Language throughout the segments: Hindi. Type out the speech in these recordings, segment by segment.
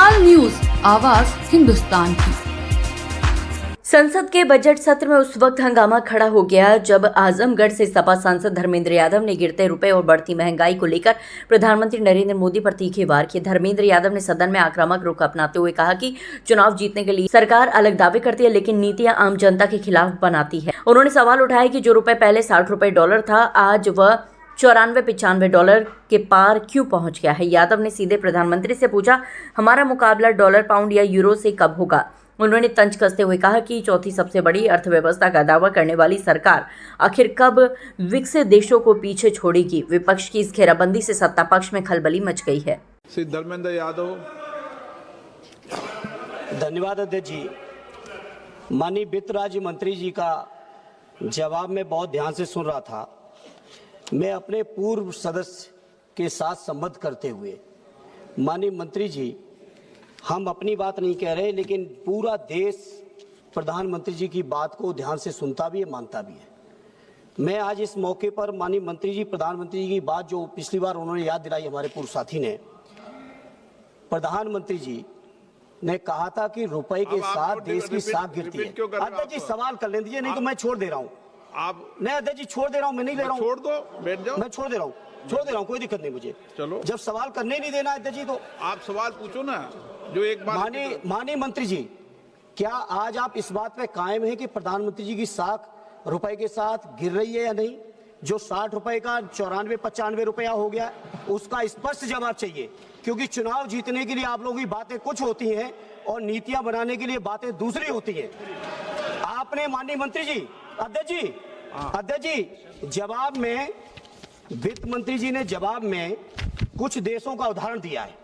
तत्काल न्यूज, आवाज हिंदुस्तान की। संसद के बजट सत्र में उस वक्त हंगामा खड़ा हो गया जब आजमगढ़ से सपा सांसद धर्मेंद्र यादव ने गिरते रुपए और बढ़ती महंगाई को लेकर प्रधानमंत्री नरेंद्र मोदी पर तीखे वार किए। धर्मेंद्र यादव ने सदन में आक्रामक रुख अपनाते हुए कहा कि चुनाव जीतने के लिए सरकार अलग दावे करती है, लेकिन नीतियां आम जनता के खिलाफ बनाती है। उन्होंने सवाल उठाया कि जो रुपए पहले 60 रुपए डॉलर था, आज वह 94-95 डॉलर के पार क्यों पहुंच गया है। यादव ने सीधे प्रधानमंत्री से पूछा, हमारा मुकाबला डॉलर, पाउंड या यूरो से कब होगा। उन्होंने तंज कसते हुए कहा कि चौथी सबसे बड़ी अर्थव्यवस्था का दावा करने वाली सरकार आखिर कब विकसित देशों को पीछे छोड़ेगी। विपक्ष की इस घेराबंदी से सत्ता पक्ष में खलबली मच गई है। श्री धर्मेंद्र यादव। धन्यवाद अध्यक्ष जी। माननीय वित्त राज्य मंत्री जी का जवाब मैं बहुत ध्यान से सुन रहा था। मैं अपने पूर्व सदस्य के साथ संबद्ध करते हुए, माननीय मंत्री जी, हम अपनी बात नहीं कह रहे, लेकिन पूरा देश प्रधानमंत्री जी की बात को ध्यान से सुनता भी है, मानता भी है। मैं आज इस मौके पर माननीय मंत्री जी, प्रधानमंत्री जी की बात जो पिछली बार उन्होंने याद दिलाई, हमारे पूर्व साथी ने, प्रधानमंत्री जी ने कहा था कि रुपए के साथ देश की साख गिरती है। अध्यक्ष जी सवाल कर लें दीजिए, नहीं तो मैं छोड़ दे रहा हूँ। आप नहीं अध्यक्ष जी, छोड़ दे रहा हूँ, मैं नहीं ले रहा हूँ। छोड़ दो, बैठ जाओ। मैं छोड़ दे रहा हूँ, कोई दिक्कत नहीं मुझे। चलो, जब सवाल करने ही नहीं देना अध्यक्ष जी तो आप सवाल पूछो ना, जो एक बार। माननीय मंत्री जी, क्या आज आप इस बात पे कायम है कि प्रधानमंत्री जी की साख रुपए के साथ गिर रही है या नहीं? जो 60 रुपए का 94-95 रुपया हो गया, उसका स्पष्ट जवाब चाहिए, क्योंकि चुनाव जीतने के लिए आप लोगों की बातें कुछ होती हैं और नीतियां बनाने के लिए बातें दूसरी होती हैं। आपने माननीय मंत्री जी, अध्यक्ष जी जवाब में, वित्त मंत्री जी ने जवाब में कुछ देशों का उदाहरण दिया है।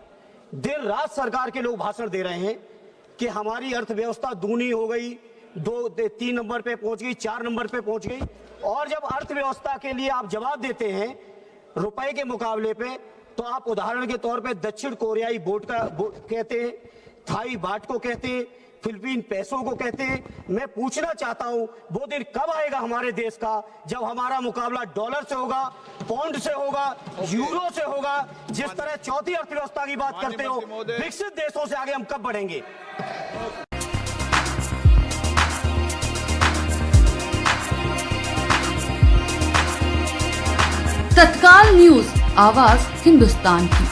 देर रात सरकार के लोग भाषण दे रहे हैं कि हमारी अर्थव्यवस्था दूनी हो गई, 3 नंबर पे पहुंच गई, 4 नंबर पे पहुंच गई। और जब अर्थव्यवस्था के लिए आप जवाब देते हैं रुपए के मुकाबले पे, तो आप उदाहरण के तौर पे दक्षिण कोरियाई बोट कहते हैं, थाई बाट को कहते हैं, फिलीपीन पैसों को कहते हैं। मैं पूछना चाहता हूं, वो दिन कब आएगा हमारे देश का जब हमारा मुकाबला डॉलर से होगा, पाउंड से होगा, यूरो से होगा? जिस तरह चौथी अर्थव्यवस्था की बात करते हो, विकसित देशों से आगे हम कब बढ़ेंगे? तत्काल न्यूज, आवाज हिंदुस्तान की।